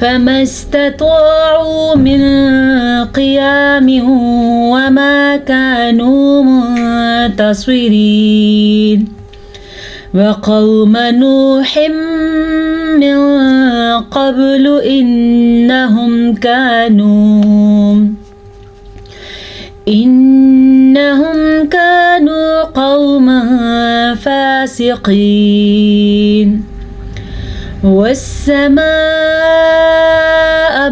فَمَسْتَطَاعُوا مِنْ قِيَامٍ وَمَا كَانُوا مُنْتَصِرِينَ وَقَوْمَ نُوحٍ مِنْ قَبْلُ إِنَّهُمْ كَانُوا قَوْمًا فَاسِقِينَ والسماء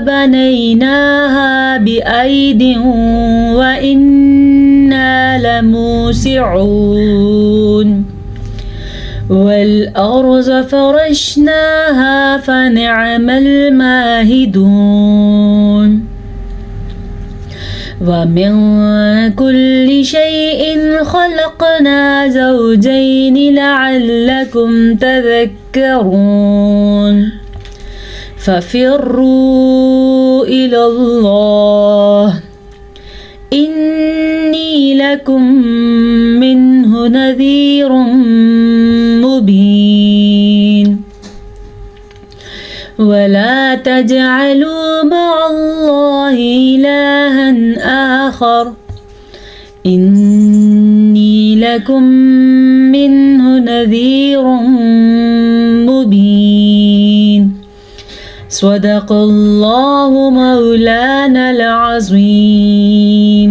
بنيناها بأيد وإنا لموسعون والأرض فرشناها فنعم الماهدون ومن كل شيء خلقنا زوجين لعلكم تذكرون ففروا إلى الله إني لكم منه نذير مبين ولا تجعلوا مع الله إلها آخر إني لكم منه نذير مبين صدق الله مولانا العظيم۔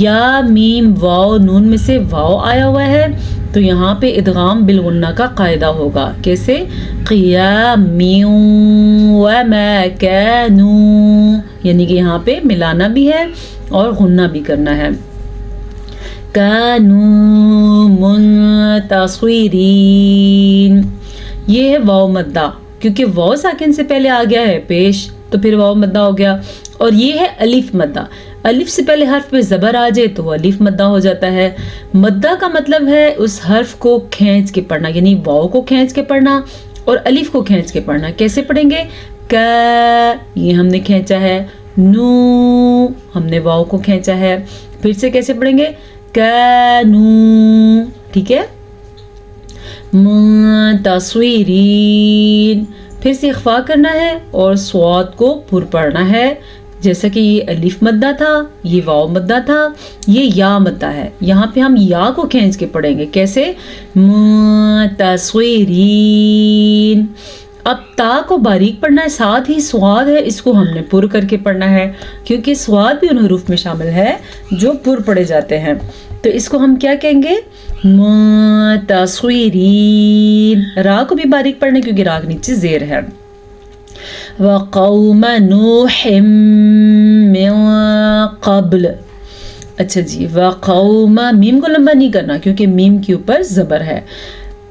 یا میم واو نون میں سے واو آیا ہوا ہے تو یہاں پہ ادغام بالغنہ کا قاعدہ ہوگا. کیسے؟ قیام و مکانو، یعنی کہ یہاں پہ ملانا بھی ہے اور غنہ بھی کرنا ہے. کانو منتصرین، یہ ہے واو مدہ، کیونکہ واو ساکن سے پہلے آ گیا ہے پیش تو پھر واو مدہ ہو گیا. اور یہ ہے الف مدہ، الف سے پہلے حرف پہ زبر آ جائے تو وہ الف مدہ ہو جاتا ہے. مدہ کا مطلب ہے اس حرف کو کھینچ کے پڑھنا، یعنی واو کو کھینچ کے پڑھنا اور الف کو کھینچ کے پڑھنا. کیسے پڑھیں گے؟ کا، یہ ہم نے کھینچا ہے. نو، ہم نے واو کو کھینچا ہے. پھر سے کیسے پڑھیں گے؟ کانو، ٹھیک ہے. منتصرین، پھر سے اخفا کرنا ہے اور صاد کو پر پڑھنا ہے. جیسا کہ یہ الف مدہ تھا، یہ واو مدہ تھا، یہ یا مدہ ہے. یہاں پہ ہم یا کو کھینچ کے پڑھیں گے. کیسے؟ منتصرین. اب تا کو باریک پڑھنا ہے، ساتھ ہی صاد ہے اس کو ہم نے پر کر کے پڑھنا ہے، کیونکہ صاد بھی ان حروف میں شامل ہے جو پر پڑھے جاتے ہیں. تو اس کو ہم کیا کہیں گے؟ منتصرین. را کو بھی باریک پڑھنا ہے کیونکہ را کے نیچے زیر ہے. وَقَوْمَ نُوحٍ مِّن قَبْلِ. اچھا جی، وَقَوْمَ، میم کو لمبا نہیں کرنا کیونکہ میم کے اوپر زبر ہے.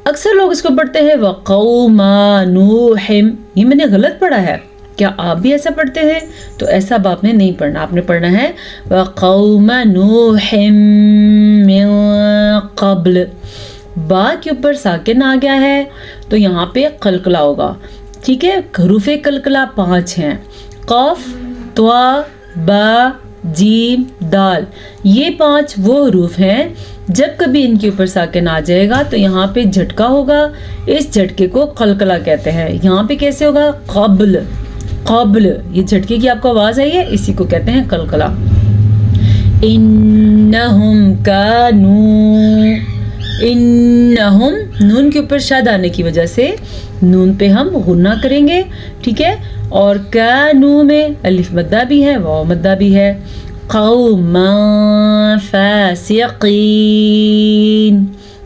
اکثر لوگ اس کو پڑھتے ہیں وَقَوْمَ نُوحٍ. یہ میں نے غلط پڑھا ہے، کیا آپ بھی ایسا پڑھتے ہیں؟ تو ایسا اب آپ نے نہیں پڑھنا، آپ نے پڑھنا ہے وَقَوْمَ نُوحٍ مِّن قَبْلِ. با کے اوپر ساکن آ گیا ہے تو یہاں پہ قلقلہ ہوگا. ٹھیک ہے، حروف قلقلہ 5 ہیں: قاف، طا، با، جیم، دال. یہ 5 وہ حروف ہیں جب کبھی ان کے اوپر ساکن آ جائے گا تو یہاں پہ جھٹکا ہوگا. اس جھٹکے کو قلقلہ کہتے ہیں. یہاں پہ کیسے ہوگا؟ قبل، قبل. یہ جھٹکے کی آپ کو آواز آئی ہے، اسی کو کہتے ہیں قلقلہ. انہم کانو، انہم، نون کے اوپر شد آنے کی وجہ سے نون پہ ہم غنہ کریں گے. ٹھیک ہے. اور کانو میں الف مدہ بھی ہے، واو مدہ بھی ہے. قوما فاسقین.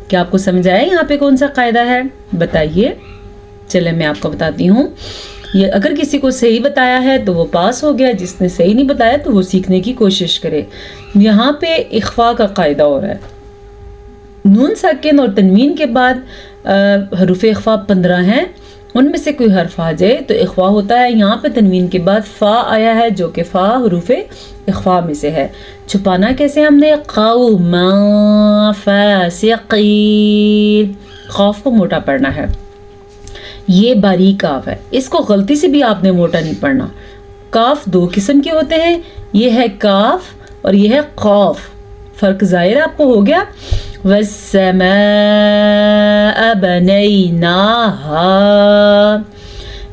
کیا آپ کو سمجھ آیا یہاں پہ کون سا قاعدہ ہے؟ بتائیے. چلے میں آپ کو بتاتی ہوں. یہ اگر کسی کو صحیح بتایا ہے تو وہ پاس ہو گیا، جس نے صحیح نہیں بتایا تو وہ سیکھنے کی کوشش کرے. یہاں پہ اخفا کا قاعدہ ہو رہا ہے. نون ساکن اور تنوین کے بعد حروف اخفا 15 ہیں، ان میں سے کوئی حرف آ جائے تو اخفا ہوتا ہے. یہاں پہ تنوین کے بعد فا آیا ہے جو کہ فا حروف اخفا میں سے ہے. چھپانا کیسے ہم نے؟ قوما فاسقین. خوف کو موٹا پڑھنا ہے. یہ باریک کاف ہے، اس کو غلطی سے بھی آپ نے موٹا نہیں پڑھنا. کاف 2 قسم کے ہوتے ہیں، یہ ہے کاف اور یہ ہے قاف. فرق ظاہر آپ کو ہو گیا. وَالسَّمَاءَ بَنَيْنَاهَا.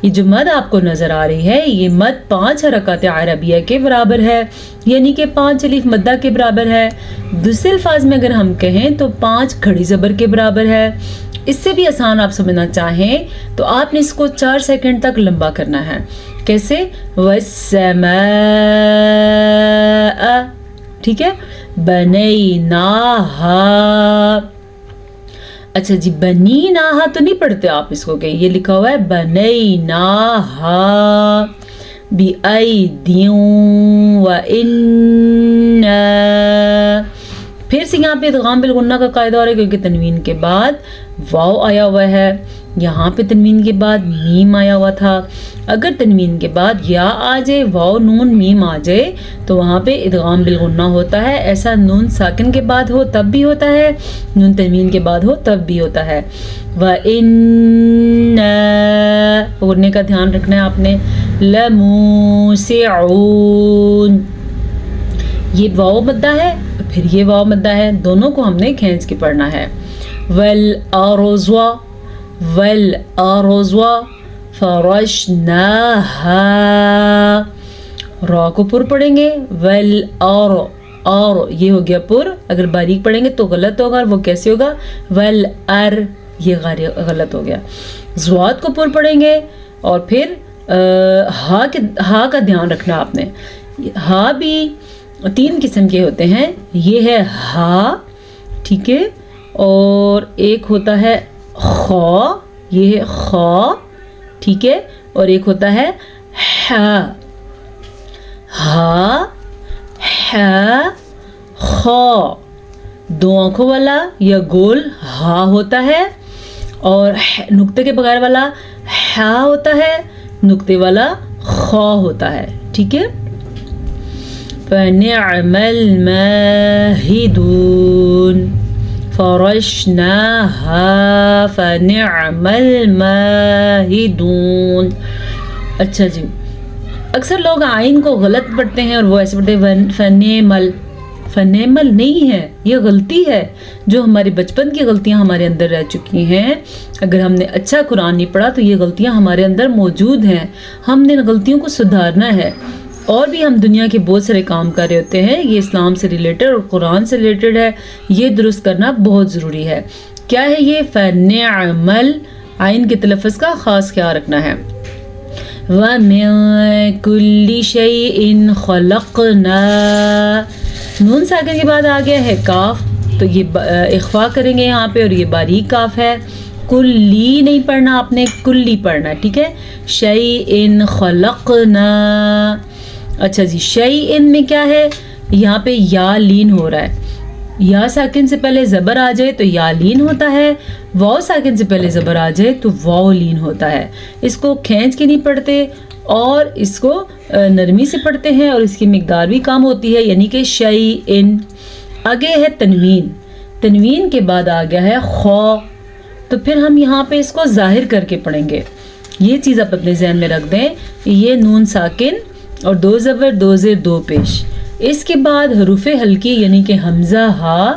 یہ جو مد آپ کو نظر آ رہی ہے یہ مد 5 حرکات عربیہ کے برابر ہے، یعنی کہ 5 الف مدہ کے برابر ہے. دوسرے الفاظ میں اگر ہم کہیں تو 5 کھڑی زبر کے برابر ہے. اس سے بھی آسان آپ سمجھنا چاہیں تو آپ نے اس کو 4 سیکنڈ تک لمبا کرنا ہے. کیسے؟ وَالسَّمَاءَ. ٹھیک ہے. بنیناہا. اچھا جی، بنیناہا تو نہیں پڑھتے آپ اس کو، کہ یہ لکھا ہوا ہے بنیناہا بِأَیْدِیُّں وَإِنَّا. پھر سے یہاں پہ ادغام بالغنہ کا قاعدہ ہو رہا ہے کیونکہ تنوین کے بعد واو آیا ہوا ہے. یہاں پہ تنوین کے بعد میم آیا ہوا تھا. اگر تنوین کے بعد یا آ جائے، واو نون میم آ جائے تو وہاں پہ ادغام بالغنہ ہوتا ہے. ایسا نون ساکن کے بعد ہو تب بھی ہوتا ہے، نون تنوین کے بعد ہو تب بھی ہوتا ہے. وَإِنَّا، غنّے کا دھیان رکھنا ہے آپ نے. لَمُوسِعُونَ. یہ واو مدہ ہے پھر یہ واو مدہ ہے، دونوں کو ہم نے کھینچ کے پڑھنا ہے. وَالْأَرْضَ، وَالْأَرْضَ فَرَشْنَاهَا. را کو پر پڑھیں گے. وَالْأَرْ، اور یہ ہو گیا پر. اگر باریک پڑھیں گے تو غلط ہوگا. وہ کیسے ہوگا؟ وَالْأَرْ، یہ غلط ہو گیا. زواد کو پر پڑھیں گے اور پھر ہا کا دھیان رکھنا آپ نے. ہا بھی 3 قسم کے ہوتے ہیں. یہ ہے ہا، ٹھیک ہے، اور ایک ہوتا ہے خا، یہ ہے خا، ٹھیک ہے، اور ایک ہوتا ہے ہا. ہا، ہا، خا. 2 آنکھوں والا یا گول ہا ہوتا ہے، اور نقطے کے بغیر والا ہا ہوتا ہے، نقطے والا خا ہوتا ہے، ٹھیک ہے. فَنِعْمَ الْمَاهِدُونَ فَرَشْنَاهَا فَنِعْمَ الْمَاهِدُونَ. اچھا جی، اکثر لوگ آئین کو غلط پڑھتے ہیں اور وہ ایسے پڑھتے ہیں فنیمل. فنیمل نہیں ہے، یہ غلطی ہے. جو ہماری بچپن کی غلطیاں ہمارے اندر رہ چکی ہیں، اگر ہم نے اچھا قرآن نہیں پڑھا تو یہ غلطیاں ہمارے اندر موجود ہیں. ہم نے ان غلطیوں کو سدھارنا ہے. اور بھی ہم دنیا کے بہت سارے کام کر رہے ہوتے ہیں، یہ اسلام سے ریلیٹڈ اور قرآن سے ریلیٹڈ ہے، یہ درست کرنا بہت ضروری ہے. کیا ہے یہ فنعمل؟ آئین کے تلفظ کا خاص خیال رکھنا ہے. وَمِن كُلِّ شَيْءٍ خَلَقْنَا. نون ساکن کے بعد آ گیا ہے کاف، تو یہ اخفا کریں گے یہاں پہ، اور یہ باریک کاف ہے. کلی نہیں پڑھنا آپ نے، کلی پڑھنا، ٹھیک ہے. شَيْءٍ خَلَقْنَا. اچھا جی، شَيْءٍ میں کیا ہے؟ یہاں پہ یا لین ہو رہا ہے. یا ساکن سے پہلے زبر آ جائے تو یا لین ہوتا ہے، واو ساکن سے پہلے زبر آ جائے تو واو لین ہوتا ہے. اس کو کھینچ کے نہیں پڑھتے اور اس کو نرمی سے پڑھتے ہیں، اور اس کی مقدار بھی کم ہوتی ہے، یعنی کہ شیئن. آگے ہے تنوین. تنوین کے بعد آ گیا ہے خا، تو پھر ہم یہاں پہ اس کو ظاہر کر کے پڑھیں گے. یہ چیز آپ اپنے ذہن میں رکھ دیں، یہ نون ساکن اور 2 زبر 2 زیر 2 پیش. اس کے بعد حروف ہلکی یعنی کہ حمزہ ہا،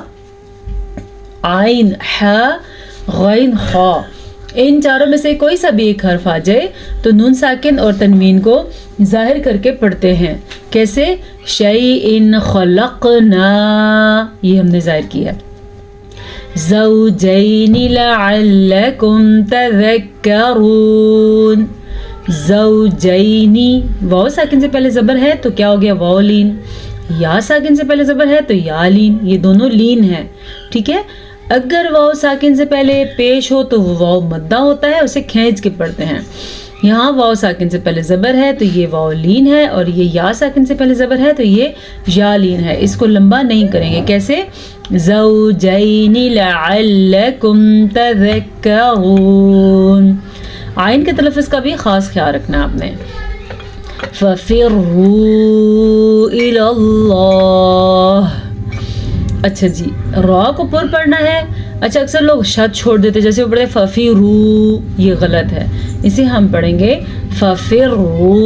عین ہا، غین خا. ان چاروں میں سے کوئی سا بھی ایک حرف آ جائے تو نون ساکن اور تنوین کو ظاہر کر کے پڑھتے ہیں. کیسے؟ شیئن خلقنا، یہ ہم نے ظاہر کیا. زوجین لعلکم تذکرون. زوجینی، واو ساکن سے پہلے زبر ہے تو کیا ہو گیا؟ واو لین. یا ساکن سے پہلے زبر ہے تو یا لین. یہ دونوں لین ہیں، ٹھیک ہے. اگر واو ساکن سے پہلے پیش ہو تو وہ واو مدہ ہوتا ہے، اسے کھینچ کے پڑھتے ہیں. یہاں واو ساکن سے پہلے زبر ہے تو یہ واو لین ہے، اور یہ یا ساکن سے پہلے زبر ہے تو یہ یا لین ہے. اس کو لمبا نہیں کریں گے. کیسے؟ زوجین لعلکم تذکرون. آئین کے تلفظ کا بھی خاص خیال رکھنا ہے آپ نے. فَفِرُّوا إِلَى اللَّهِ. اچھا جی، را کو پر پڑھنا ہے. اچھا، اکثر لوگ شد چھوڑ دیتے، جیسے وہ پڑھتے فَفِرُّوا، یہ غلط ہے. اسے ہم پڑھیں گے فَفِرُّوا.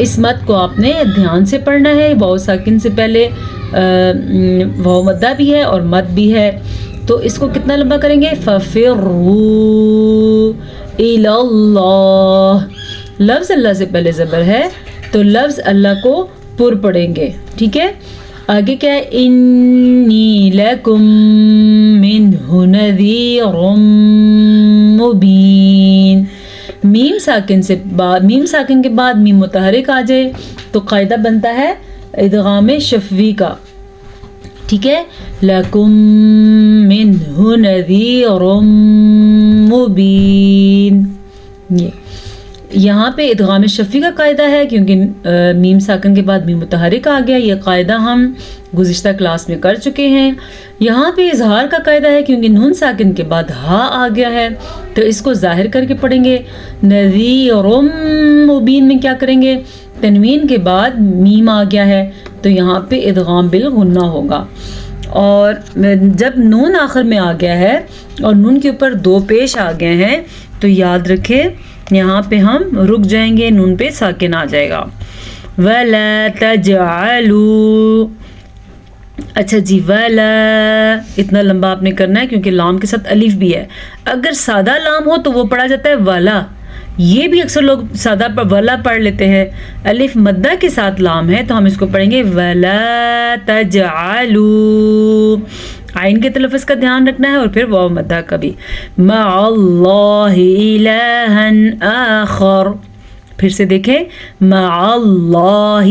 اس مد کو آپ نے دھیان سے پڑھنا ہے. واو ساکن سے پہلے واو مدہ بھی ہے اور مد بھی ہے، تو اس کو کتنا لمبا کریں گے؟ فَفِرُّوا إِلَى اللَّهِ. لفظ اللہ سے پہلے زبر ہے تو لفظ اللہ کو پر پڑھیں گے، ٹھیک ہے. آگے کیا ہے؟ انی لکم منہ نذیر مبین. میم ساکن کے بعد میم متحرک آ جائے تو قاعدہ بنتا ہے ادغام شفوی کا، ٹھیک ہے. لکم منہ نذیر مبین. یہاں پہ ادغام شفوی کا قاعدہ ہے کیونکہ میم ساکن کے بعد میم متحرک آ گیا. یہ قاعدہ ہم گزشتہ کلاس میں کر چکے ہیں. یہاں پہ اظہار کا قاعدہ ہے کیونکہ نون ساکن کے بعد ہا آ گیا ہے تو اس کو ظاہر کر کے پڑھیں گے. نذیر مبین میں کیا کریں گے؟ تنوین کے بعد میم آ گیا ہے تو یہاں پہ ادغام بالغنہ ہوگا. اور جب نون آخر میں آ گیا ہے اور نون کے اوپر 2 پیش آ گئے ہیں تو یاد رکھیں یہاں پہ ہم رک جائیں گے، نون پہ ساکن آ جائے گا. وَلَا تَجْعَلُوا. اچھا جی، وَلَا اتنا لمبا آپ نے کرنا ہے کیونکہ لام کے ساتھ الف بھی ہے. اگر سادہ لام ہو تو وہ پڑھا جاتا ہے وَلا. یہ بھی اکثر لوگ سادہ وَلا پڑھ لیتے ہیں. الف مدہ کے ساتھ لام ہے تو ہم اس کو پڑھیں گے وَلَا تَجْعَلُوا. آئین کے تلفظ کا دھیان رکھنا ہے اور پھر واو مدہ کا بھی. مَعَ اللَّهِ إِلَٰهًا آخَرَ. پھر سے دیکھیں، مَعَ اللَّهِ